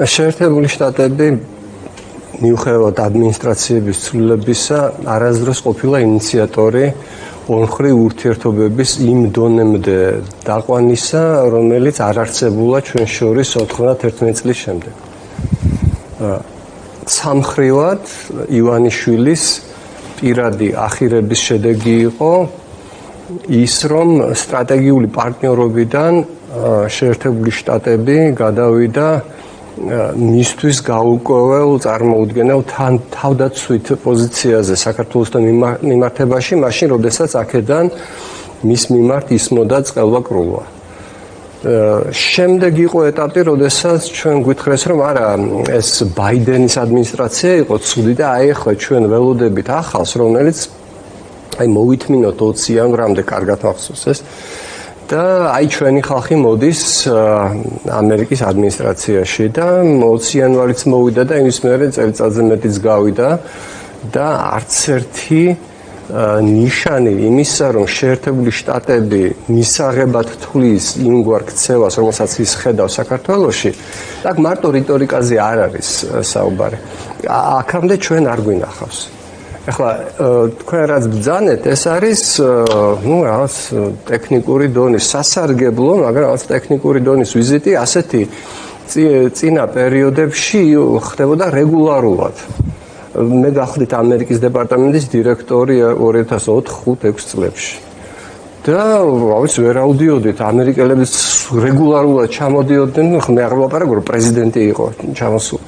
შეერთებული შტატები მიუხედავად ადმინისტრაციების ცვლილებისა არასდროს ყოფილა ინიციატორი ორმხრივ ურთიერთობების იმ დონემდე დაყვანისა, რომელიც არ არსებულა ჩვენ შორის 91 წლის შემდეგ. სამხრივად ივანიშვილის პირადი ახირების შედეგი იყო ის, რომ სტრატეგიული პარტნიორობიდან შეერთებული შტატები გადავიდა მისთვის გაურკვეველ წარმოუდგენელ თავდაცვით პოზიციაზე საქართველოსთან მიმართებაში, მაშინ როდესაც აქედან მის მიმართ ისმოდა წყელვა-კრულვა. შემდეგ იყო ეტაპი, როდესაც ჩვენ გვითხრეს, რომ არა, ეს ბაიდენის ადმინისტრაცია იყო ცუდი და აი ახლა ჩვენ ველოდებით ახალს, რომელიც მოვითმინოთ 20 იანვრამდე კარგად ახსოვს ეს და აი ჩვენი ხალხი მოდის ამერიკის ადმინისტრაციაში და 20 იანვარიც მოვიდა და იმის მერე წელიწადზე მეტიც გავიდა და არც ერთი ნიშანი იმისა, რომ შეერთებული შტატები მისაღებად თვლის იმგვარ ქცევას, რომელსაც ის ხედავს საქართველოში, და მარტო რიტორიკაზე არ არის საუბარი. აქამდე ჩვენ არ გვინახავს. ეხლა თქვენ რაც ბრძანეთ, ეს არის რაღაც ტექნიკური დონის სასარგებლო, მაგრამ რაღაც ტექნიკური დონის ვიზიტი ასეთი წინა პერიოდებში ხდებოდა რეგულარულად. მე გახდით ამერიკის დეპარტამენტის დირექტორი 2004-5-6 წლებში. და ავიც ვერ აუდიოდით ამერიკელების რეგულარულად ჩამოდიოდნენ, მე არ ვლაპარაკობ, რომ პრეზიდენტი იყო ჩამოსული.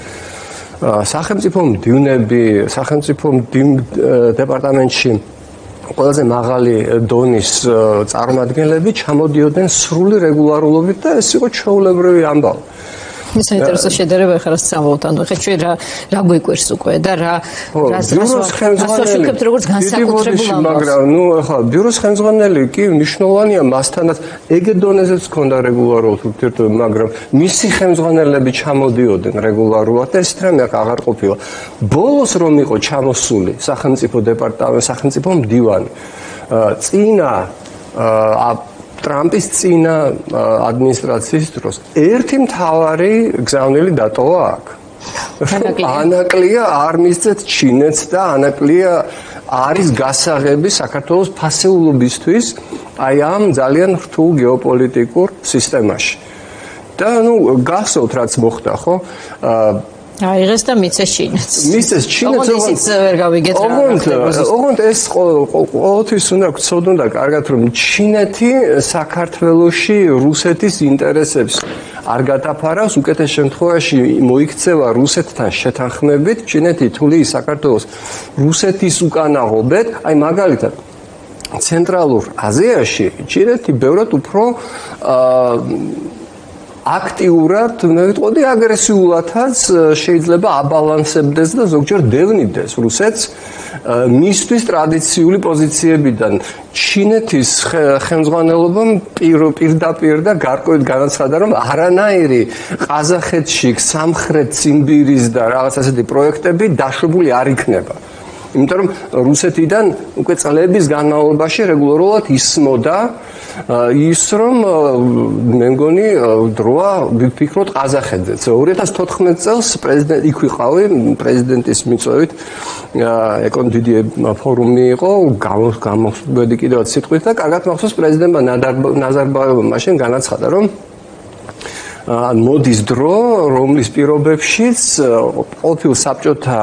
სახელმწიფო მდივნები, სახელმწიფო დეპარტამენტში ყველაზე მაღალი დონის წარმომადგენლები ჩამოდიოდნენ სრული რეგულარულობით და ეს იყო ჩვეულებრივი ამბავი. საინტერესო შედარება ხარ სწავლობთ, ანუ ხე ჩვენ რა გვიკვირს უკვე და რას ვაშუქებთ როგორც განსაკუთრებულ ამბავს. მაგრამ ნუ ახლა ბიუროს ხელმძღვანელი კი მნიშვნელოვანია, მასთანაც ეგ დონეზეც ჰქონდა რეგულარულად ურთიერთობა, მაგრამ მისი ხელმძღვანელები ჩამოდიოდნენ რეგულარულად და ეს რამე აღარ ყოფილა. ბოლოს რომ იყო ჩამოსული სახელმწიფო დეპარტამენტი, სახელმწიფო მდივანი, წინა ტრამპის წინა ადმინისტრაციის დროს ერთი მთავარი გზავნილი დატოვა აქ. ანაკლია არ მისცეთ ჩინეთს და ანაკლია არის გასაღები საქართველოს ფასეულობისთვის აი ამ ძალიან რთულ გეოპოლიტიკურ სისტემაში. და ნუ გახსოვთ რაც მოხდა, ხო? აიღეს და მიცეს ჩინეთს. მიცეს ჩინეთს. ისიც ვერ გავიგეთ რა. ოღონდ ეს ყოველთვის უნდა გწოდონ და კარგად რომ ჩინეთი საქართველოში რუსეთის ინტერესებს არ გადაფარავს, უკეთეს შემთხვევაში მოიქცევა რუსეთთან შეთანხმებით, ჩინეთი თulis საქართველოს რუსეთის უკანაღობეთ, აი მაგალითად ცენტრალურ აზიაში ჩინეთი ბევრად უფრო აქტიურად, მე ვიტყოდი აგრესიულადაც შეიძლება აბალანსებდეს და ზოგჯერ დევნიდეს რუსეთს მისთვის ტრადიციული პოზიციებიდან. ჩინეთის ხელმძღვანელობამ პირდაპირ და გარკვევით განაცხადა, რომ არანაირი ყაზახეთში, სამხრეთ ციმბირის და რაღაც ასეთი პროექტები დაშვებული არ იქნება. იმიტომ რომ რუსეთიდან უკვე წლების განმავლობაში რეგულარულად ისმოდა ის რომ მე მგონი დროა ვიფიქროთ ყაზახეთზეც. 2014 წელს პრეზიდენტი იქ ვიყავი, პრეზიდენტის მიწვევით დიდი ფორუმი იყო, გამოსვედი კიდევაც სიტყვით და კარგად მახსოვს პრეზიდენტმა ნაზარბაევმა მაშინ განაცხადა, რომ მოდის დრო, რომლის პირობებშიც ყოფილ საბჭოთა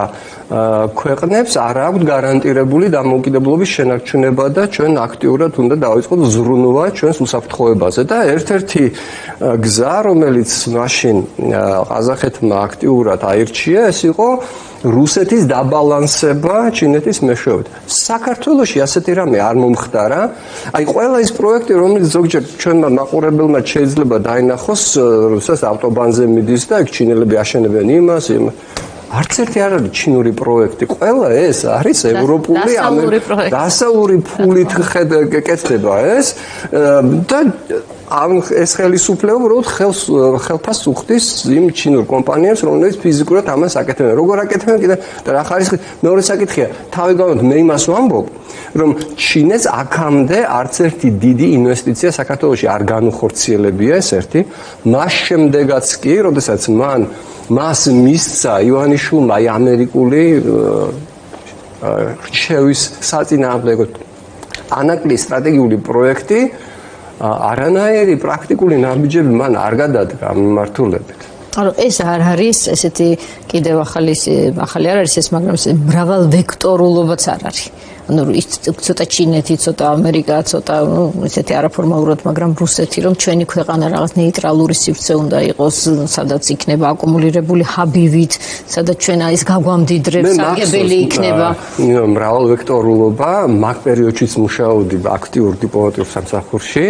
ქვეყნებს არ აქვთ გარანტირებული დამოუკიდებლობის შენარჩუნება და ჩვენ აქტიურად უნდა დავიწყოთ ზრუნვა ჩვენს უსაფრთხოებაზე და ერთ-ერთი გზა, რომელიც მაშინ ყაზახეთმა აქტიურად აირჩია, ეს იყო რუსეთის დაბალანსება ჩინეთის მეშვეობით. საქართველოში ასეთი რამე არ მომხდარა. აი ყველა ის პროექტი, რომელიც ზოგჯერ ჩვენმა მაყურებელმა შეიძლება დაინახოს, რუსეთის ავტობანზე მიდის და იქ ჩინელები აშენებენ იმას, არც ერთი არ არის ჩინური პროექტი. ყველა ეს არის ევროპული, დასავლური ფულით კეთდება ეს და ეს ხელისუფლება უბრალოდ ხელფასს უხდის იმ ჩინურ კომპანიებს, რომლებიც ფიზიკურად ამას აკეთებენ. როგორ აკეთებენ კიდე და რა ხარისხი? მეორე საკითხია, თავი გამოთ მე იმას ვამბობ, რომ ჩინეთს აქამდე არც ერთი დიდი ინვესტიცია საქართველოში არ განუხორციელებია, ეს ერთი. მას შემდეგაც კი, როდესაც მან მას მისცა ივანიშვილმა ამერიკული რჩევის საწინააღმდეგოდ ანაკლის სტრატეგიული პროექტი არანაირი პრაქტიკული ნაბიჯები მან არ გადადგა მიმართულებით. ანუ ეს არ არის ესეთი კიდევ ახალი არ არის ეს, მაგრამ ეს მრავალ ვექტორულობაც არ არის. ანუ ცოტა ჩინეთი, ცოტა ამერიკა, ცოტა ესეთი არაფორმალურად, მაგრამ რუსეთი, რომ ჩვენი ქვეყანა რაღაც ნეიტრალური სივრცე უნდა იყოს, სადაც იქნება აკუმულირებული ჰაბივით, სადაც ჩვენ ის გაგვამდიდრებს, სარგებელი იქნება. მრავალ ვექტორულობა მაგ პერიოდშიც მუშაობდი აქტიურ დიპლომატიურ სამსახურში,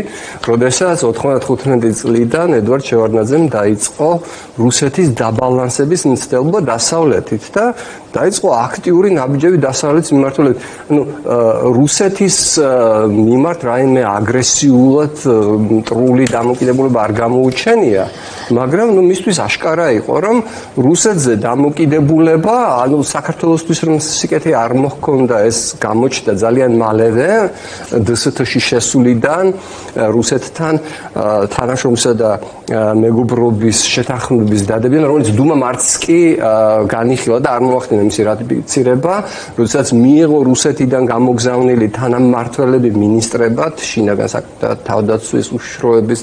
როდესაც 95 წლიდან ედვარდ შევარდნაძემ დაიწყო რუსეთის დაბალანსების მცდელობა დასავლეთით და დაიწყო აქტიური ნაბიჯები დასავლეთის მიმართულებით. ანუ რუსეთის მიმართ რაიმე აგრესიულად მტრული დამოკიდებულება არ გამოუჩენია, მაგრამ მისთვის აშკარა იყო, რომ რუსეთზე დამოკიდებულება, ანუ საქართველოსთვის რომ სიკეთე არ მოჰქონდა, ეს გამოჩნდა ძალიან მალევე დსთ-ში შესულიდან რუსეთთან თანაშრომლისა და მეგობრობის შეთანხმების დადებიდან, რომელიც დუმამ არც კი განიხილა და არ მოახდინა მისი რატიფიცირება, როდესაც მიიღო რუსეთიდან გამოგზავნილი თანამმართველები მინისტრებად, შინაგან საქმეთა თავდაცვის უშიშროების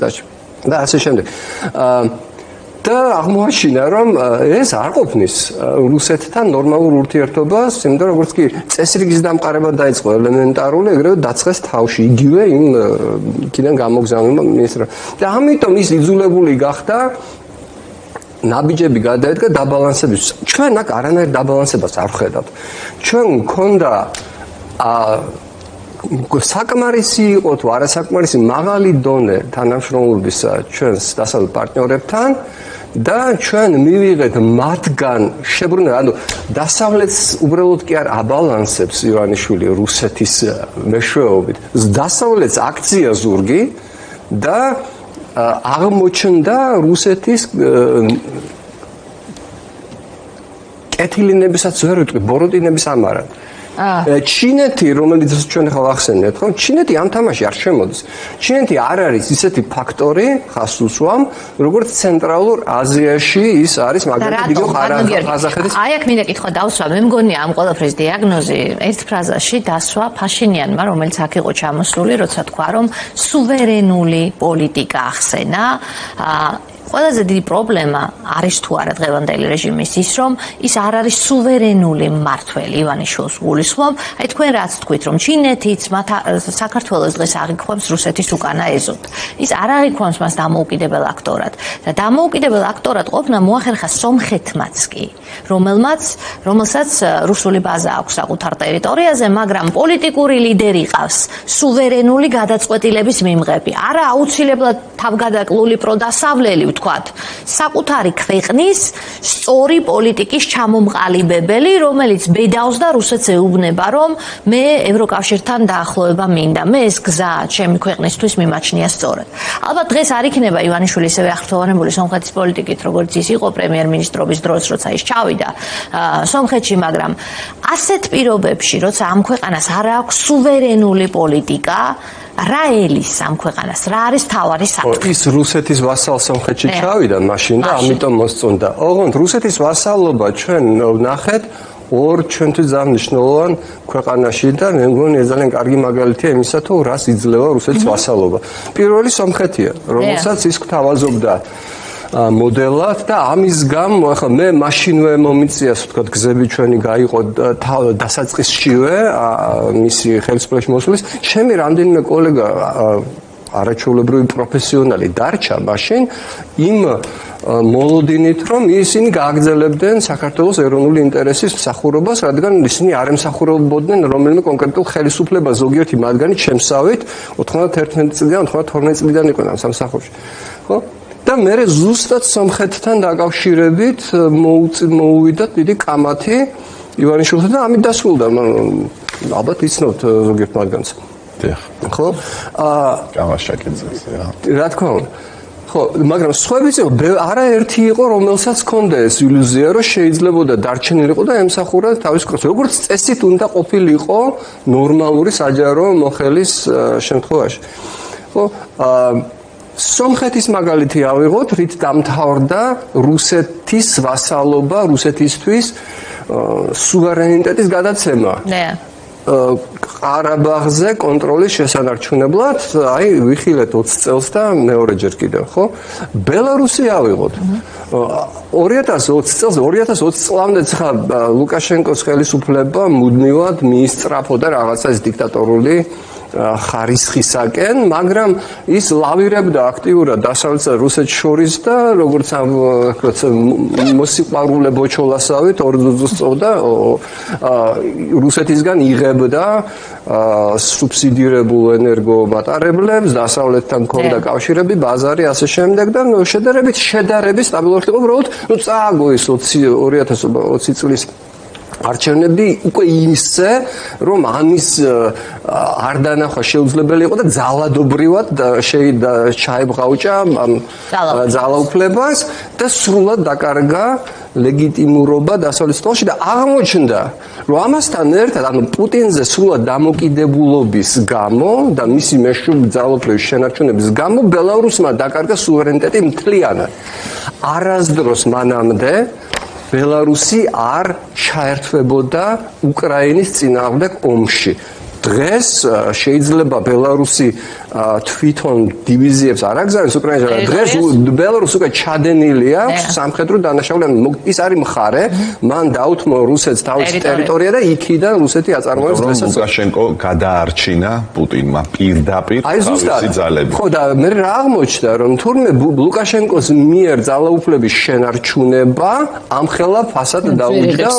და ასე შემდეგ. და აღმოაჩინა, რომ ეს არ ყოფნის რუსეთთან ნორმალურ ურთიერთობას, იმიტომ როგორც კი წესრიგის დამყარება დაიწყო ელემენტარული, ეგრევე დაწყეს თავში იგივე იმ იქიდან გამოგზავნილმა მინისტრებმა. და ამიტომ ის იძულებული გახდა ნაბიჯები გადაედგა დაბალანსების. ჩვენ აქ არანაირ დაბალანსებას არ ვხედავთ. ჩვენ მქონდა საკმარისი იყო თუ არასაკმარისი მაღალი დონე თანამშრომლობისა ჩვენს დასავლეთ პარტნიორებთან და ჩვენ მივიღეთ მათგან შებრუნება, ანუ დასავლეთს უბრალოდ კი არ აბალანსებს ივანიშვილი რუსეთის მეშვეობით. დასავლეთს აქცია ზურგი და აღმოჩნდა რუსეთის კეთილინებისაც ვერ ვიტყვი, ბოროტინების ამარად. ჩინეთი, რომელიც ჩვენ ახლა ვახსენეთ, ხო? ჩინეთი ამ თამაში არ შემოდის. ჩინეთი არ არის ისეთი ფაქტორი, ხას უსვამ, როგორც ცენტრალურ აზიაში ის არის, მაგალითად, იგივე ყაზახეთის. აი აქ მინდა კითხვა დავსვა, მე მგონია ამ ყველაფრის დიაგნოზი ერთ ფრაზაში დასვა ფაშინიანმა, რომელიც აქ იყო ჩამოსული, როცა თქვა, რომ სუვერენული პოლიტიკა ახსენა. ყველაზე დიდი პრობლემა არის თუ არა დღევანდელი რეჟიმის ის, რომ ის არ არის სუვერენული მმართველი ივანიშვილს გულისხმობ. აი თქვენ რაც თქვით, რომ ჩინეთიც საქართველოს დღეს აღიქვამს რუსეთის უკანა ეზოდ. ის არ აღიქვამს მას დამოუკიდებელ აქტორად და დამოუკიდებელ აქტორად ყოფნა მოახერხა სომხეთმაც კი, რომელსაც რუსული ბაზა აქვს საკუთარ ტერიტორიაზე, მაგრამ პოლიტიკური ლიდერი ყავს სუვერენული გადაწყვეტილების მიმღები. არა აუცილებლად თავგადაკლული პროდასავლელი ვთქვათ, საკუთარი ქვეყნის სწორი პოლიტიკის ჩამომყალიბებელი, რომელიც ბედავს და რუსეთს ეუბნება, რომ მე ევროკავშირთან დაახლოება მინდა, მე ეს გზა ჩემი ქვეყნისთვის მიმაჩნია სწორად. ალბათ დღეს არ იქნება ივანიშვილი ისევე აღფრთოვანებული სომხეთის პოლიტიკით, როგორც ის იყო პრემიერ-მინისტრობის დროს, როცა ის ჩავიდა სომხეთში, მაგრამ ასეთ პირობებში, როცა ამ ქვეყანას არ აქვს სუვერენული პოლიტიკა, რა ელის ამ ქვეყანას, რა არის თავარი საფრთხე? ის რუსეთის ვასალ სომხეთში ჩავიდა მაშინ და ამიტომ მოსწონდა. ოღონდ რუსეთის ვასალობა ჩვენ ვნახეთ ორ ჩვენთვის ძალიან მნიშვნელოვან ქვეყანაში და მე მგონი ეს ძალიან კარგი მაგალითია იმისა, თუ რას იძლევა რუსეთის ვასალობა. პირველი სომხეთია, რომელსაც ის გვთავაზობდა მოდელად და ამის გამო ახლა მე მაშინვე მომიწია, ასე ვთქვათ, გზები ჩვენი გაიყო დასაწყისშივე მისი ხელისუფლებაში მოსulis. ჩემი რამდენიმე კოლეგა არაჩვეულებრივი პროფესიონალი დარჩა მაშინ იმ მოლოდინით, რომ ისინი გააგრძელებდნენ საქართველოს ეროვნული ინტერესის მსახურობას, რადგან ისინი არ ემსახურებოდნენ რომელიმე კონკრეტულ ხელისუფლებას, ზოგიერთი მათგანი ჩემსავით 91 წლიდან 92 წლიდან იყვნენ ამ სამსახურში. ხო? და მე ზუსტად სომხეთთან დაკავშირებით მოუვიდათ დიდი კამათი ივანიშვილთან და ამით დასრულდა. ალბათ იცნობთ ზოგიერთ მათგანს. დიახ. ხო? გამაშაკეძეს, რა. რა თქმა უნდა. ხო, მაგრამ სხვაებიც იყო, არაერთი იყო, რომელსაც ჰქონდა ეს ილუზია, რომ შეიძლებოდა დარჩენილიყო და ემსახურა თავის ქვეყნას. როგორც წესით უნდა ყოფილიყო ნორმალური საჯარო მოხელის შემთხვევაში. ხო? სომხეთის მაგალითი ავიღოთ, რით დამთავრდა რუსეთის ვასალობა, რუსეთისთვის სუვერენიტეტის გადაცემა. ყარაბაღზე კონტროლის შესანარჩუნებლად, აი ვიხილეთ 20 წელს და მეორეჯერ კიდევ, ხო? ბელარუსი ავიღოთ. 2020 წელს 2020 წლამდე ხა ლუკაშენკოს ხელისუფლება მუდმივად მიისწრაფოდა რაღაცა ეს დიქტატორული ხარისხისაკენ, მაგრამ ის ლავირებდა აქტიურად დასავლეთ რუსეთს შორის და როგორც მოსიყვარულე ბოჩოლასავით ორ-ძუძუს წოვდა რუსეთისგან იღებდა სუბსიდირებულ ენერგომატარებლებს, დასავლეთთან ჰქონდა კავშირები, ბაზარი, ასე შემდეგ და შედარებით სტაბილურობა უბრალოდ წააგო ის 2020 წლის არჩევნები უკვე ისე, რომ ამის არ დანახვა შეუძლებელი იყო და ძალადობრივად ჩაებღაუჭა ძალაუფლებას და სრულად დაკარგა ლეგიტიმურობა დასავლეთ სკოლაში და აღმოჩნდა, რომ ამასთან ერთად, ანუ პუტინზე სრულად დამოკიდებულობის გამო და მისი მეშვიდე ძალაუფლების შენარჩუნების გამო ბელარუსმა დაკარგა სუვერენიტეტი მთლიანად. არასდროს მანამდე ბელარუსი არ ჩაერთვებოდა უკრაინის წინააღმდეგ ომში. დღეს შეიძლება ბელარუსი თვითონ დივიზიებს არ აგზავნოს უკრაინაში, მაგრამ დღეს ბელარუსი უკვე ჩადენილია სამხედრო დანაშაულებით. ის არის მხარე, მან დაუთმო რუსეთს თავისი ტერიტორია და იქიდან რუსეთი აწარმოებს დღესაც. ლუკაშენკო გადაარჩინა პუტინმა პირდაპირ თავისი ძალები. ხო და მე რა აღმოჩნდა, რომ თურმე ლუკაშენკოს მიერ ძალაუფლების შენარჩუნება ამხელა ფასად დაუჯდა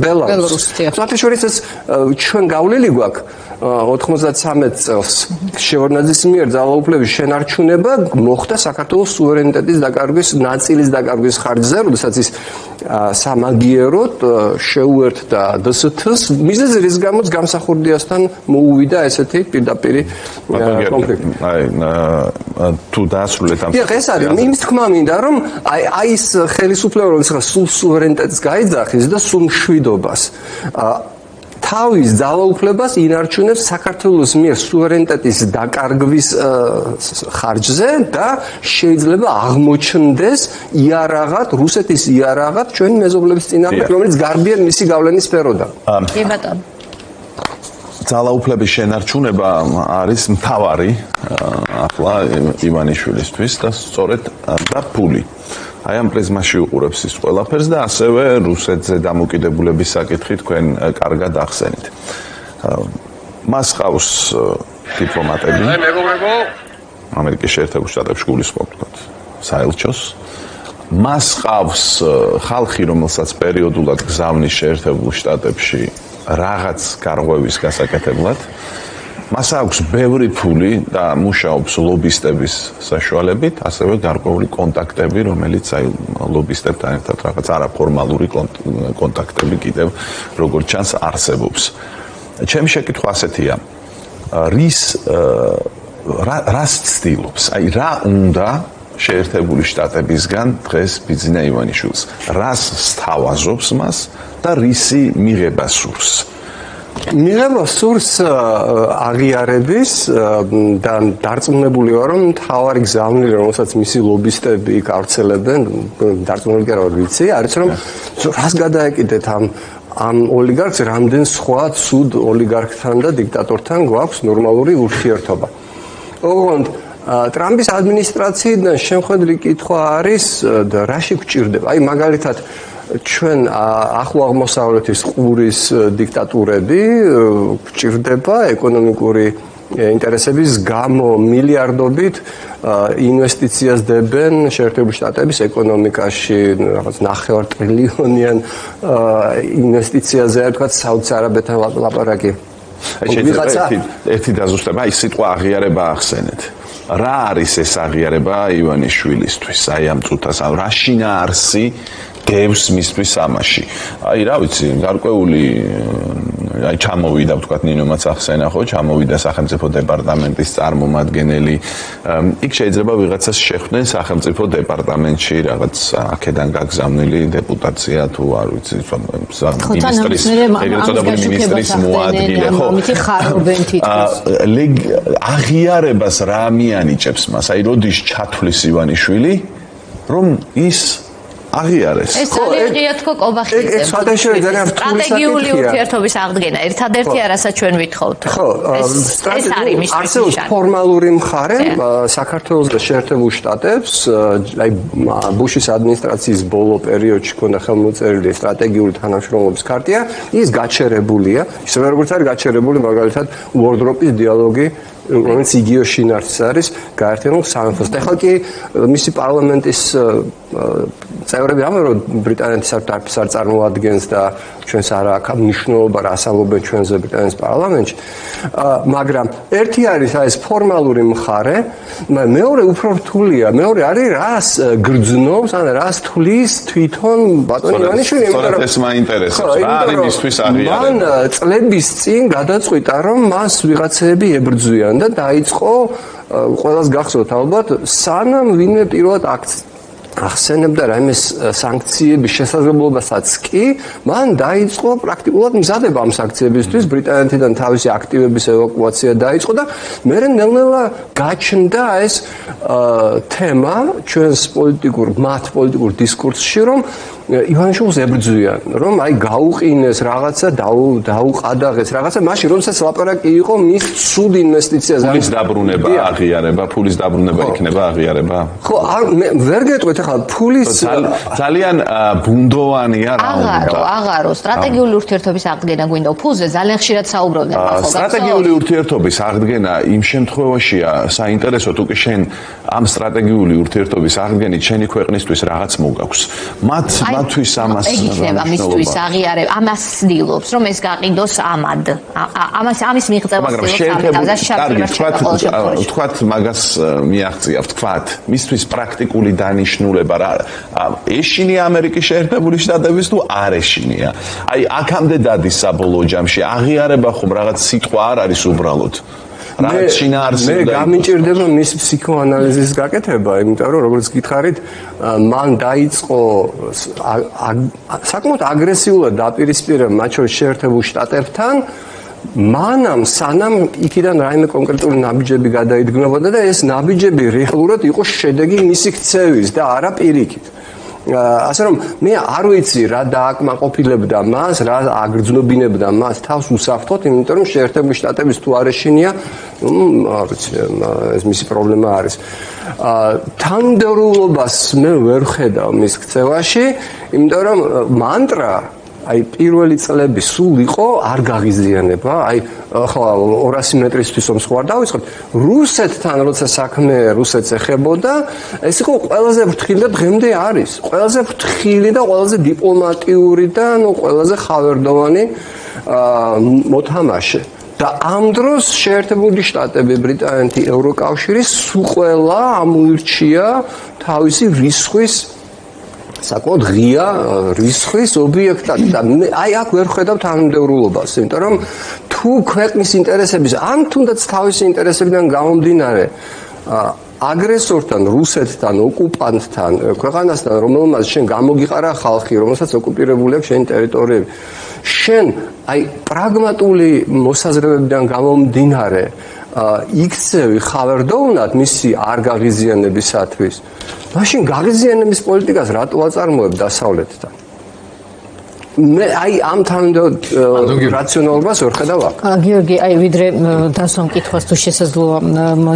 ბელარუსს. საერთაშორისო ჩვენ გავლილი გვაქვს 93 წელს შევარდნაძის მიერ ძალაუფლების შენარჩუნება მოხდა საქართველოს სუვერენიტეტის დაკარგვის ნაწილის დაკარგვის ხარჯზე, როდესაც ის სამაგიეროდ შეუერთდა დსთ-ს, მიზეზი რის გამოც გამსახურდიასთან მოუვიდა ესეთი პირდაპირი კონფლიქტი. თუ დაასრულეთ ამ ეს არის იმის თქმა მინდა, რომ აი ეს ხელისუფლება რომელიც სულ სუვერენიტეტს გაიძახის და სულ მშვიდობას თავის ძალაუფლებას ინარჩუნებს საქართველოს მიერ სუვერენიტეტის დაკარგვის ხარჯზე და შეიძლება აღმოჩნდეს იარაღად, რუსეთის იარაღად ჩვენი მეზობლების წინააღმდეგ, რომელიც გარბიან მისი გავლენის სფეროდან. კი ბატონო. ძალაუფლების შენარჩუნება არის მთავარი ახლა ივანიშვილისთვის და სწორედ და ფული. აი ამ პრიზმაში უყურებს ის ყველაფერს და ასევე რუსეთზე დამოკიდებულების საკითხი თქვენ კარგად ახსენით. მას ყავს დიპლომატები. ამერიკის შეერთებულ შტატებში გულისხმობ თქვათ საელჩოს. მას ყავს ხალხი, რომელსაც პერიოდულად გზავნის შეერთებულ შტატებში რაღაც გარღვევის გასაკეთებლად. მას აქვს ბევრი ფული და მუშაობს ლობისტების საშუალებით, ასევე გარკვეული კონტაქტები, რომელიც აი ლობისტებთან ერთად რაღაც არაფორმალური კონტაქტები კიდევ როგორც ჩანს არსებობს. ჩემი შეკითხვა ასეთია: რას ცდილობს? აი რა უნდა შეერთებული შტატებისგან დღეს ბიძინა ივანიშვილს? რას სთავაზობს მას და რისი მიღება სურს? მიღება სურს აღიარების და დარწმუნებული ვარ, რომ თავარი გზავნილი, რომელსაც მისი ლობისტები გავრცელებენ, დარწმუნებული კი არ ვარ, ვიცი, არის რომ რას გადაეკიდეთ ამ ოლიგარქს, რამდენ სხვა ცუდ ოლიგარქთან და დიქტატორთან გვაქვს ნორმალური ურთიერთობა. ოღონდ ტრამპის ადმინისტრაციიდან შემხედრი კითხვა არის და რაში გვჭირდება? აი მაგალითად ჩვენ ახლო აღმოსავლეთის ყურის დიქტატურები გვჭირდება ეკონომიკური ინტერესების გამო მილიარდობით ინვესტიციას დებენ შეერთებული შტატების ეკონომიკაში, რაღაც 9 ტრილიონიან ინვესტიციაზე არ თქვა საუდის არაბეთთან ლაპარაკი. ერთი დაზუსტება, აი სიტყვა აღიარება ახსენეთ. რა არის ეს აღიარება ივანიშვილისთვის? აი ამ წუთას რა შინაარსი დევს მისთვის ამაში. აი რა ვიცი, გარკვეული აი ჩამოვიდა ვთქვათ ნინომაც ახსენა ხო ჩამოვიდა სახელმწიფო დეპარტამენტის წარმომადგენელი იქ შეიძლება ვიღაცას შეხვდნენ სახელმწიფო დეპარტამენტში რაღაც აქედან გაგზავნილი დეპუტაცია თუ არ ვიცი მინისტრის ეგრეთ წოდებული მინისტრის მოადგილე ხო აღიარებას რა მიანიჭებს მას აი როდის ჩათვლის ივანიშვილი რომ ის აღიარეს. ეს ძალიან ღია თქო კობახიძე. სტრატეგიული ურთიერთობის აღდგენა ერთადერთი რასაც ჩვენ ვითხოვთ. ხო, არსებობს ფორმალური მხარე საქართველოს და შეერთებულ შტატებს, აი ბუშის ადმინისტრაციის ბოლო პერიოდში ქონდა ხელმოწერილი სტრატეგიული თანამშრომლობის ქარტია, ის გაჩერებულია, ისე როგორც არის გაჩერებული მაგალითად უორდროპის დიალოგი რომელიც იგივე შინაარსის არის გაერთიანებულ სამეფოს. და ახლა კი მისი პარლამენტის წევრები ამბობენ, რომ ბრიტანეთის არც არ წარმოადგენს და ჩვენს არ აქვს მნიშვნელობა რა ასალობენ ჩვენზე ბრიტანეთის პარლამენტში. მაგრამ ერთი არის ეს ფორმალური მხარე, მეორე უფრო რთულია. მეორე არის რას გრძნობს, ან რას თulis თვითონ ბატონი ივანიშვილი, იმიტომ რომ ეს მაინტერესებს. რა არის მისთვის აღიარება? მან წლების წინ გადაწყვიტა, რომ მას ვიღაცები ებრძვიან და დაიწყო ყველას გახსოვთ ალბათ სანამ ვინმე პირველად ახსენებდა რაიმე სანქციების შესაძლებლობასაც კი მან დაიწყო პრაქტიკულად მზადება ამ სანქციებისთვის ბრიტანეთიდან თავისი აქტივების ევაკუაცია დაიწყო და მე ნელ-ნელა გაჩნდა ეს თემა ჩვენს მათ პოლიტიკურ დისკურსში რომ ივანიშვილს ებრძვიან რომ აი გაუყინეს რაღაცა დაუყადაღეს რაღაცა მაშინ რომელსაც ლაპარაკი იყო მის სულ ინვესტიციაზე ფულის დაბრუნება აღიარება ფულის დაბრუნება იქნება აღიარება ხო მე ვერ გეტყვით ახლა ფულის ძალიან ბუნდოვანია რა აღარო სტრატეგიული ურთიერთობის აღდგენა გვინდა ფულზე ძალიან ხშირად საუბრობდნენ ახლა სტრატეგიული ურთიერთობის აღდგენა იმ შემთხვევაშია საინტერესო თუ კი შენ ამ სტრატეგიული ურთიერთობის აღდგენით შენი ქვეყნისთვის რაღაც მოგაქვს მათთვის ამას იქნება მისთვის აღიარება ამას ცდილობს რომ ეს გაყიდოს ამად ამის მიღწევა ცდილობს თქვათ მაგას მიაღწია თქვათ მისთვის პრაქტიკული დანიშნულება რა ეშინია ამერიკის შეერთებული შტატების თუ არ ეშინია აი აქამდე დადის საბოლოო ჯამში აღიარება ხომ რაღაც სიტყვა არ არის უბრალოდ მე გამიჭირდება მის ფსიქოანალიზის გაკეთება, იმიტომ რომ როგორც გითხარით, მან დაიწყო საკმაოდ აგრესიულად დაპირისპირება მათ შორის შეერთებულ შტატებთან, მანამ სანამ იქიდან რაიმე კონკრეტული ნაბიჯები გადაიდგმებოდა და ეს ნაბიჯები რეალურად იყო შედეგი მისი ქცევის და არა პირიქით. ასე რომ მე არ ვიცი რა დააკმაყოფილებდა მას, რა აგრძნობინებდა მას თავს უსაფრთხოდ, იმიტომ რომ შეერთებული შტატების თუ არ ეშინია, არ ვიცი, ეს მისი პრობლემა არის. თანმიმდევრულობას მე ვერ ხედავ მის ქცევაში, იმიტომ რომ მანტრა აი პირველი წლები სულ იყო არ გაღიზიანება, აი ხო 200 მეტრისთვის ომს ხوار დავიწყოთ. რუსეთთან როცა საქმე რუსეთს ეხებოდა, ეს იყო ყველაზე ფრთხილი და დღემდე არის. ყველაზე ფრთხილი და ყველაზე დიპლომატიური და ყველაზე ხავერდოვანი მოთამაშე. და ამ დროს შეერთებული შტატები, ბრიტანეთი, ევროკავშირი სულ ყველა ამოირჩია თავისი რისხვის საკმაოდ ღია რისხვის ობიექტად და აი აქ ვერ ხედავ თანმიმდევრულობას, იმიტომ რომ თუ ქვეყნის ინტერესების ან თუნდაც თავისი ინტერესებიდან გამომდინარე აგრესორთან, რუსეთთან, ოკუპანტთან, ქვეყანასთან, რომელმაც შენ გამოგიყარა ხალხი, რომელსაც ოკუპირებული აქვს შენი ტერიტორიები, შენ აი პრაგმატული მოსაზრებებიდან გამომდინარე იქცევი ხავერდოვნად მისი არ გაღიზიანებისათვის. მაშინ გაღიზიანების პოლიტიკას რატო აწარმოებ დასავლეთთან? მე აი ამ თანმიმდევრულ რაციონალობას ვერ ხედავ აქ. გიორგი, აი ვიდრე დასვამ კითხვას თუ შესაძლოა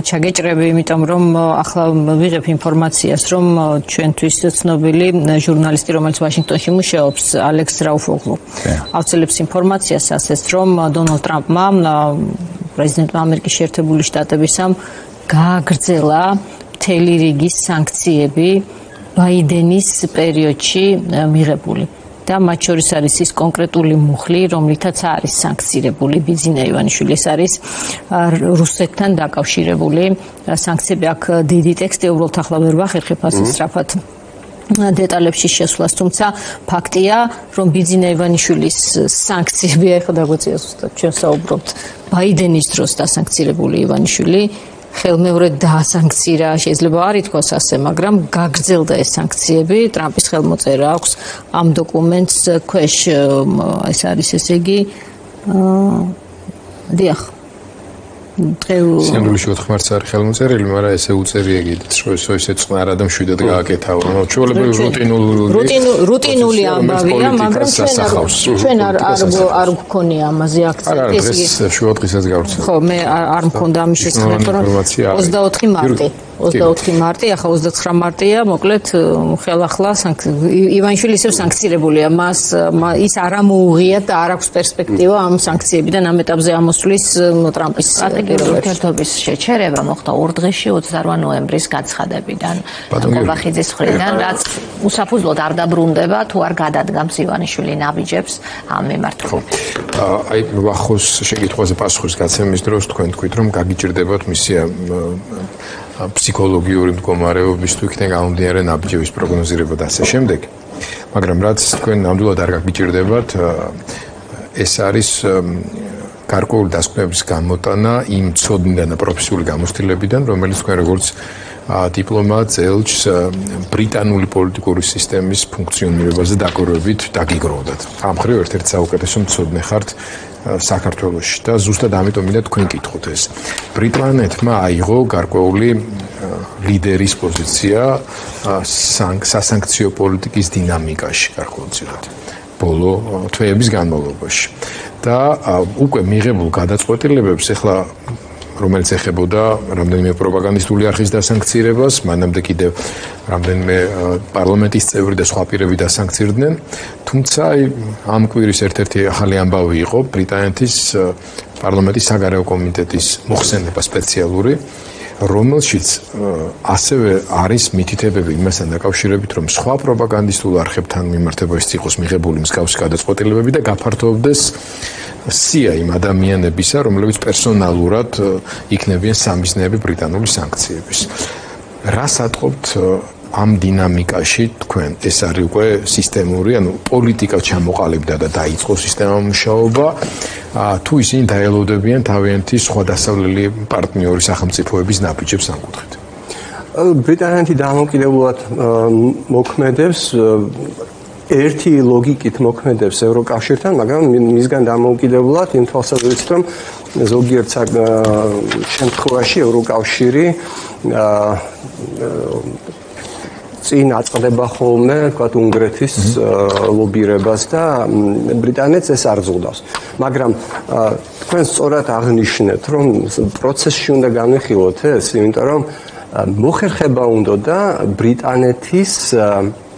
ჩაგეჭრები, იმიტომ რომ ახლა ვიღებ ინფორმაციას, რომ ჩვენთვის ცნობილი ჟურნალისტი, რომელიც ვაშინგტონში მუშაობს, ალექს რაუფოგლუ, ავწელებს ინფორმაციას ასეც, რომ დონალდ ტრამპმა პრეზიდენტმა ამერიკის შეერთებული შტატებისამ გააგრძელა მთელი რიგი სანქციები ბაიდენის პერიოდში მიღებული. და მათ შორის არის ის კონკრეტული მუხლი, რომლითაც არის სანქცირებული ბიძინა ივანიშვილი, ეს არის რუსეთთან დაკავშირებული სანქციები. აქ დიდი ტექსტი უბრალოდ ახლა ვერ ვახერხებ ასე სწრაფად დეტალებში შესვლას, თუმცა ფაქტია, რომ ბიძინა ივანიშვილის სანქციები ახლა დაგვეწია ზუსტად ჩვენ საუბრობთ ბაიდენის დროს დასანქცირებული ივანიშვილი ხელმეორედ დაასანქცირა, შეიძლება არ ითქვას ასე, მაგრამ გაგრძელდა ეს სანქციები, ტრამპის ხელმოწერა აქვს ამ დოკუმენტს ქვეშ, ეს არის ესე იგი დიახ სინამდვილეში 4 მარტს არის ხელმოწერილი, მაგრამ ესე უწერია კიდეც, რომ ესე წყნარა და მშვიდად გააკეთავა. ჩვეულებრივი რუტინული ამბავია, მაგრამ ჩვენ არ გქონია ამაზე აქცენტი. არა, დღეს შუა დღესაც გავრცელდა. ხო, მე არ მქონდა ამის შესახებ, რომ 24 მარტი, ახლა 29 მარტია, მოკლედ ხელახლა ივანიშვილი ისევ სანქცირებულია. ის არ ამოუღია და არ აქვს პერსპექტივა ამ სანქციებიდან ამ ეტაპზე ამოსვლის ტრამპის ურთიერთობის შეჩერება მოხდა 2 დღეში 28 ნოემბრის გაცხადებიდან კობახიძის მხრიდან, რაც უსაფუძვლოდ არ დაბრუნდება თუ არ გადადგამს ივანიშვილი ნაბიჯებს ამ მიმართულებით. აი ვახოს შეკითხვაზე პასუხის გაცემის დროს თქვენ თქვით, რომ გაგიჭირდებათ მისი ფსიქოლოგიური მდგომარეობის თუ იქიდან გამომდინარე ნაბიჯების პროგნოზირება და ასე შემდეგ. მაგრამ რაც თქვენ ნამდვილად არ გაგიჭირდებათ, ეს არის გარკვეული დასკვნების გამოტანა იმ ცოდნიდან და პროფესიული გამოცდილებიდან, რომელიც თქვენ როგორც დიპლომატ ელჩს ბრიტანული პოლიტიკური სისტემის ფუნქციონირებაზე დაკვირვებით დაგიგროვდათ. ამ მხრივ ერთ-ერთი საუკეთესო მცოდნე ხართ საქართველოში და ზუსტად ამიტომ მინდა თქვენ კითხოთ ეს. ბრიტანეთმა აიღო გარკვეული ლიდერის პოზიცია სასანქციო პოლიტიკის დინამიკაში გარკვეულწილად ბოლო თვეების განმავლობაში. და უკვე მიღებულ გადაწყვეტილებებს ახლა რომელიც ეხებოდა რამდენიმე პროპაგანდისტული არხის დასანქცირებას, მანამდე კიდევ რამდენიმე პარლამენტის წევრი და სხვა პირები დასანქცირდნენ. თუმცა ამ კვირის ერთ-ერთი ახალი ამბავი იყო ბრიტანეთის პარლამენტის საგარეო კომიტეტის მოხსენება სპეციალური, რომელშიც ასევე არის მითითებები იმასთან დაკავშირებით, რომ სხვა პროპაგანდისტულ არხებთან მიმართებაში იყოს მიღებული მსგავსი გადაწყვეტილებები და გაფართოვდეს სია იმ ადამიანებისა, რომლებიც პერსონალურად იქნებიან სამიზნეები ბრიტანული სანქციების. რას ატყობთ ამ დინამიკაში თქვენ? ეს არის უკვე სისტემური, ანუ პოლიტიკა ჩამოყალიბდა და დაიწყო სისტემური მუშაობა, თუ ისინი დაელოდებიან თავიანთი სხვა დასავლელი პარტნიორი სახელმწიფოების ნაბიჯებს ამ კუთხით? ბრიტანეთი დამოუკიდებლად მოქმედებს ერთი ლოგიკით მოქმედებს ევროკავშირთან, მაგრამ მისგან დამოუკიდებლად იმ თვალსაზრისით, რომ ზოგიერთ შემთხვევაში ევროკავშირი წინ აწყდება ხოლმე, თქვათ, უნგრეთის ლობირებას და ბრიტანეთს ეს არ ზღუდავს. მაგრამ თქვენ სწორად აღნიშნეთ, რომ პროცესში უნდა განვიხილოთ ეს, იმიტომ რომ მოხერხება უნდა და ბრიტანეთის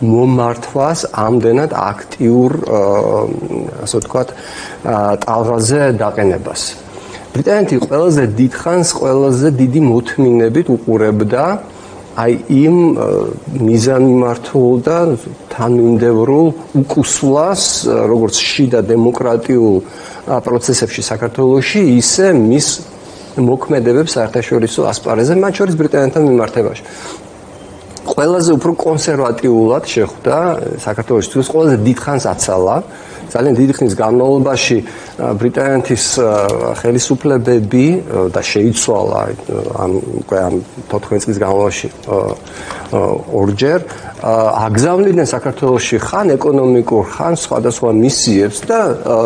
მომართვას ამდენად აქტიურ, ასე ვთქვათ, ტალღაზე დაყენებას. ბრიტანეთი ყველაზე დიდხანს, ყველაზე დიდი მოთმინებით უყურებდა აი იმ მიზანმიმართულ და თანმიმდევრულ უკუსლას, როგორც შიდა დემოკრატიულ პროცესებში საქართველოში, ისე მის მოქმედებებს საერთაშორისო ასპარეზზე, მათ შორის ბრიტანეთთან მიმართებაში. ყველაზე უფრო კონსერვატიულად შეხვდა საქართველოში, თუმცა ყველაზე დიდხანს აცალა. ძალიან დიდი ხნის განმავლობაში ბრიტანეთის ხელისუფლებები და შეიცვალა ამ 14 წლის განმავლობაში ორჯერ აგზავნიდნენ საქართველოში ხან ეკონომიკურ, ხან სხვადასხვა მისიებს და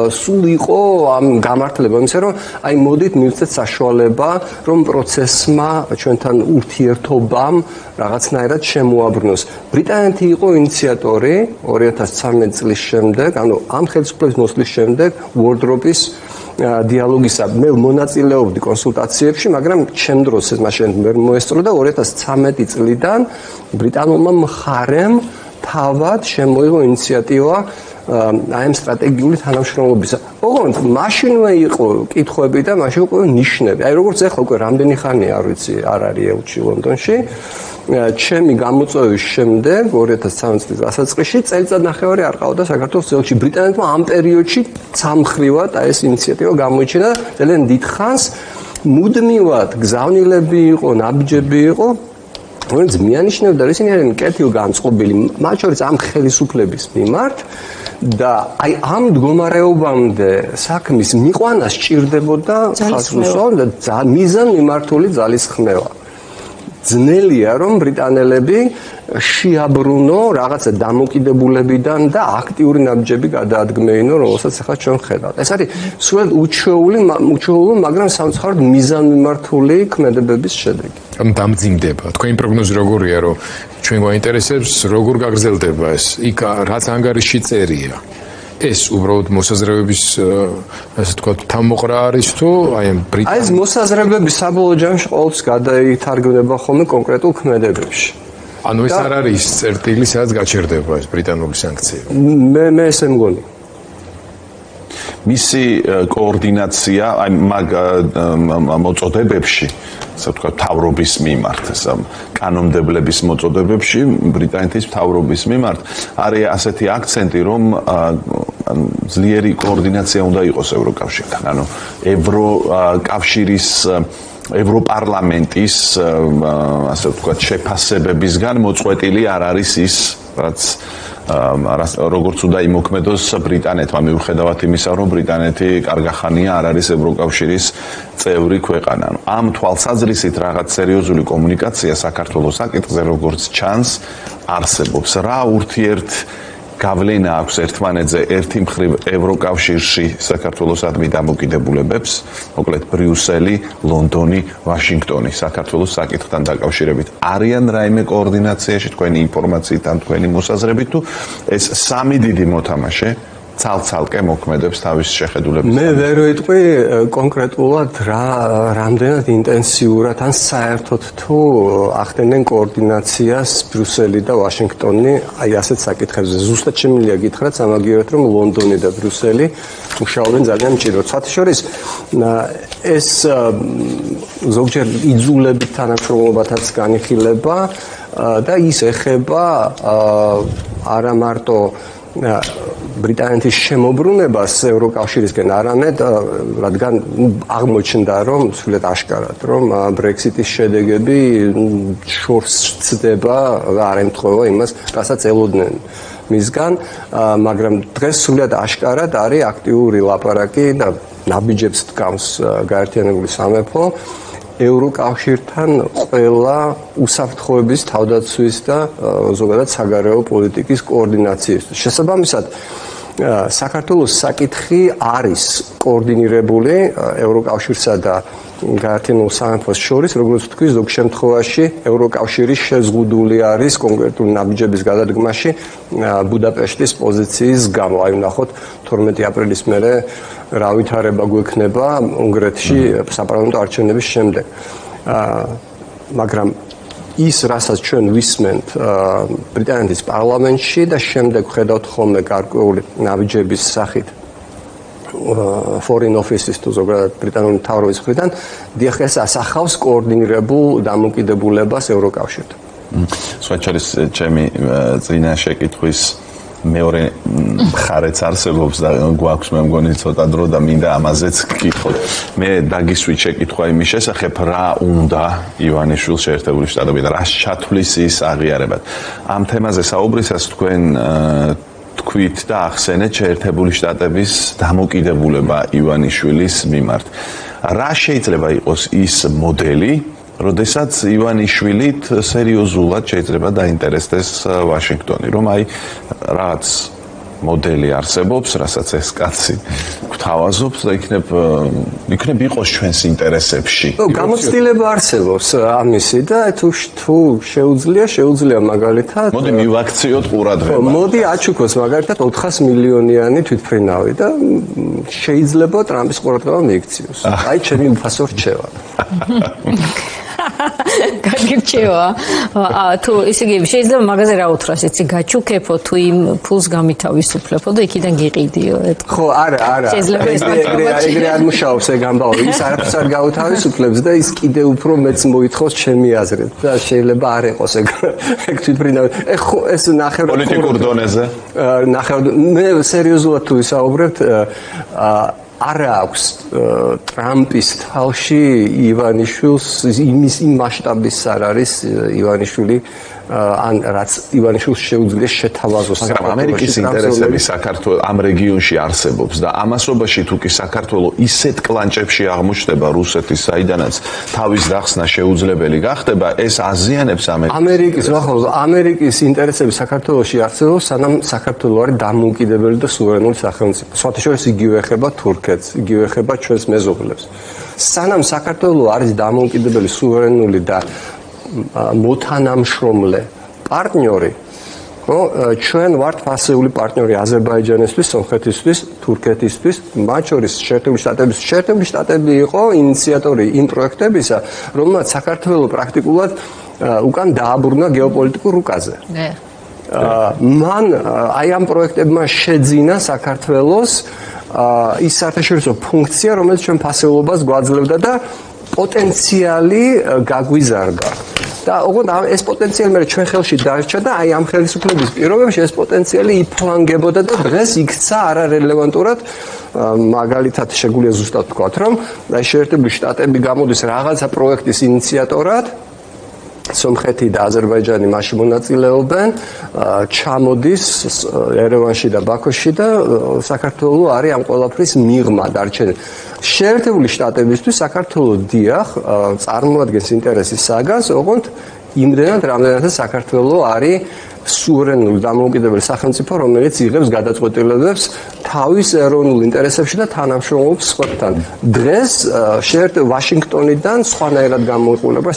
სულ იყო ამ გამართლება, ისე რომ აი მოდით მივცეთ საშუალება, რომ პროცესმა ჩვენთან ურთიერთობამ რაღაცნაირად შემოაბრუნოს. ბრიტანეთი იყო ინიციატორი 2013 წლის შემდეგ, ანუ ამ ხელისუფლების მოსვლის შემდეგ ვორდროპის დიალოგისა. მე მონაწილეობდი კონსულტაციებში, მაგრამ ჩემ დროს ეს მაშინ ვერ მოესწრო და 2013 წლიდან ბრიტანულმა მხარემ თავად შემოიღო ინიციატივა აი ამ სტრატეგიული თანამშრომლობისა. ოღონდ მაშინვე იყო კითხვები და მაშინ იყო ნიშნები. აი როგორც ახლა უკვე რამდენი ხანია, არ ვიცი, არ არის ელჩი ლონდონში. ჩემი გამოწვევის შემდეგ 2013 წლის დასაწყისში წელიწადნახევარი არ ყავდა საქართველოს ელჩი. ბრიტანეთმა ამ პერიოდში ცალმხრივად აი ეს ინიციატივა გამოიჩინა და ძალიან დიდხანს მუდმივად გზავნილები იყო, ნაბიჯები იყო რომელიც მიანიშნებდა, რომ ისინი არიან კეთილგანწყობილი, მათ შორის ამ ხელისუფლების მიმართ და აი ამ მდგომარეობამდე საქმის მიყვანა სჭირდებოდა ხალხოსნო და მიზან მიმართული ძალისხმევა. ძნელია რომ ბრიტანელები შეაბრუნო რაღაცა დამოკიდებულებიდან და აქტიური ნაბიჯები გადაადგმეინო, რომელსაც ახლა ჩვენ ხედავთ. ეს არის სულ უჩვეული, მაგრამ სამწუხაროდ მიზანმიმართული ქმედებების შედეგი. დამძიმდება. თქვენი პროგნოზი როგორია, რომ ჩვენ გვაინტერესებს როგორ გაგრძელდება ეს? იქ რაც ანგარიში წერია. ეს უბრალოდ მოსაზრებების ასე ვთქვათ თავმოყრა არის თუ აი ამ აი ეს მოსაზრებები საბოლოო ჯამში ყოველთვის გადაითარგმნება ხოლმე კონკრეტულ ქმედებებში. ანუ ეს არ არის წერტილი, სადაც გაჩერდება ეს ბრიტანული სანქციები. მე ესე მგონი. მისი კოორდინაცია აი მაგ მოწოდებებში, ასე ვთქვათ, მთავრობის მიმართ, კანონმდებლების მოწოდებებში, ბრიტანეთის მთავრობის მიმართ არის ასეთი აქცენტი, რომ ძლიერი კოორდინაცია უნდა იყოს ევროკავშირთან. ანუ ევროკავშირის ევროპარლამენტის ასე ვთქვათ შეფასებებისგან მოწყვეტილი არ არის ის, რაც როგორც უნდა იმოქმედოს ბრიტანეთმა, მიუხედავად იმისა, რომ ბრიტანეთი კარგახანია არ არის ევროკავშირის წევრი ქვეყანა. ამ თვალსაზრისით რაღაც სერიოზული კომუნიკაცია საქართველოს საკითხზე, როგორც ჩანს, არსებობს. რა ურთიერთ გავლენა აქვს ერთმანეთზე ერთი მხრივ ევროკავშირში საქართველოსადმი დამოკიდებულებებს, მოკლედ ბრიუსელი, ლონდონი, ვაშინგტონი საქართველოს საკითხთან დაკავშირებით. არიან რაიმე კოორდინაციაში თქვენი ინფორმაციით ან თქვენი მოსაზრებით თუ ეს სამი დიდი მოთამაშე ცალ-ცალკე მოქმედებს თავის შეხედულების. მე ვერ ვიტყვი კონკრეტულად რამდენად ინტენსიურად ან საერთოდ თუ ახდენენ კოორდინაციას ბრიუსელი და ვაშინგტონი აი ასეთ საკითხებზე. ზუსტად შემიძლია გითხრათ სამაგიეროდ რომ ლონდონი და ბრიუსელი მუშაობენ ძალიან მჭიდროდ. სხვათაშორის ეს ზოგჯერ იძულებით თანამშრომლობათაც განიხილება და ის ეხება არა მარტო ბრიტანეთის შემოbrunებას ევროკავშირისგან, არამედ რადგან აღმოჩნდა რომ სულეთ აშკარად რომ ბრექსიტის შედეგები შორს ცდება და არ ემთხვევა იმას, რასაც ელოდნენ მისგან, მაგრამ დღეს სულეთ აშკარად არის აქტიური ლაპარაკი და ნაბიჯებს დგამს გაერთიანებული სამეფო ევროკავშირთან ყველა უსაფრთხოების თავდაცვის და ზოგადად საგარეო პოლიტიკის კოორდინაციისთვის. შესაბამისად, საქართველოს საკითხი არის კოორდინირებული ევროკავშირსა და გაერთიანებულ სამეფოს შორის, როგორც ვთქვი, ზოგ შემთხვევაში ევროკავშირი შეზღუდული არის კონკრეტული ნაბიჯების გადადგმაში ბუდაპეშტის პოზიციის გამო. აი ვნახოთ 12 აპრილის მერე რა ვითარება გვექნება უნგრეთში საპარლამენტო არჩევნების შემდეგ. მაგრამ ის, რასაც ჩვენ ვისმენთ ბრიტანეთის პარლამენტში და შემდეგ ხედავთ ხოლმე გარკვეული ნაბიჯების სახით Foreign Office-ის თუ ზოგადად ბრიტანული მთავრობის მხრიდან, დიახ, ეს ასახავს კოორდინირებულ დამოკიდებულებას ევროკავშირთან. სხვაჩარის ჩემი წინა შეკითხვის მეორე მხარეც არსებობს და გვაქვს მე მგონი ცოტა დრო და მინდა ამაზეც გკითხოთ. მე დაგისვით შეკითხვა იმის შესახებ, რა უნდა ივანიშვილს შეერთებული შტატები და რას ჩათვლის ის აღიარებად. ამ თემაზე საუბრისას თქვენ თქვით და ახსენეთ შეერთებული შტატების დამოკიდებულება ივანიშვილის მიმართ. რა შეიძლება იყოს ის მოდელი, როდესაც ივანიშვილით სერიოზულად შეიძლება დაინტერესდეს ვაშინგტონი, რომ აი რაღაც მოდელი არსებობს, რასაც ეს კაცი გვთავაზობს და იქნებ იყოს ჩვენს ინტერესებში. გამოცდილება არსებობს ამისი და თუ შეუძლია მაგალითად. მოდი მივაქციოთ ყურადღება. მოდი აჩუქოს მაგალითად 400 მილიონიანი თვითმფრინავი და შეიძლება ტრამპის ყურადღება მიიქციოს. აი ჩემი უფასო რჩევა. გაგირჩევა. თუ ისე იგი შეიძლება მაგაზე რა უთხრას, იცი, გაჩუქებო თუ იმ ფულს გამითავისუფლებო და იქიდან გიყიდიო. ხო, არა. ეგრე არ მუშაობს ეგ ამბავი. ის არაფერს არ გაუთავისუფლებს და ის კიდე უფრო მეც მოითხოვს ჩემი აზრით. და შეიძლება არ იყოს ეგ თვითმფრინავი. ხო, ეს ნახევრად პოლიტიკურ დონეზე. ნახევრად მე სერიოზულად თუ ვისაუბრებთ, არ აქვს ტრამპის თავში ივანიშვილს იმ მასშტაბის არ არის ივანიშვილი ან რაც ივანიშვილს შეუძლია შეთავაზოს მაგრამ ამერიკის ინტერესები საქართველოს ამ რეგიონში არსებობს და ამასობაში თუ კი საქართველოს ისეთ კლანჭებში აღმოჩნდება რუსეთის საიდანაც თავის დახსნა შეუძლებელი გახდება ეს აზიანებს ამერიკის ინტერესები საქართველოში არსებობს სანამ საქართველოს არის დამოუკიდებელი და სუვერენული სახელმწიფო სხვათა შორის იგივე ეხება თურქეთს იგივე ეხება ჩვენს მეზობლებს სანამ საქართველოს არის დამოუკიდებელი სუვერენული და მოთანამშრომლე პარტნიორი ხო ჩვენ ვართ პასიური პარტნიორი აზერბაიჯანისთვის, სომხეთისთვის, თურქეთისთვის, მათ შორის შეერთებული შტატები იყო ინიციატორი იმ პროექტებისა, რომელმაც საქართველოს პრაქტიკულად უკან დააბრუნა გეოპოლიტიკურ რუკაზე. მან აი ამ პროექტებმა შეძინა საქართველოს ის საერთაშორისო ფუნქცია, რომელიც ჩვენ ფასეულობას გვაძლევდა და პოტენციალი გაგვიზარდა. და ოღონდ ეს პოტენციალი მე ჩვენ ხელში დარჩა და აი ამ ხელისუფლების პირობებში ეს პოტენციალი იფლანგებოდა და დღეს იქცა არარელევანტურად მაგალითად შეგვიძლია ზუსტად ვთქვათ რომ აი შეერთებული შტატები გამოდის რაღაცა პროექტის ინიციატორად სომხეთი და აზერბაიჯანი მასში მონაწილეობენ ჩამოდის ერევანში და ბაქოში და საქართველოს არის ამ ყველაფრის მიღმა დარჩენილი შეერთებული შტატებისთვის საქართველოს დიახ წარმოადგენს ინტერესის საგანს ოღონდ იმდენად რამდენადაც საქართველოს არის სუვერენული დამოუკიდებელი სახელმწიფო რომელიც იღებს გადაწყვეტილებებს თავის ეროვნულ ინტერესებში და თანამშრომლობს სხვებთან დღეს ვაშინგტონიდან სხვანაირად გამოიყურება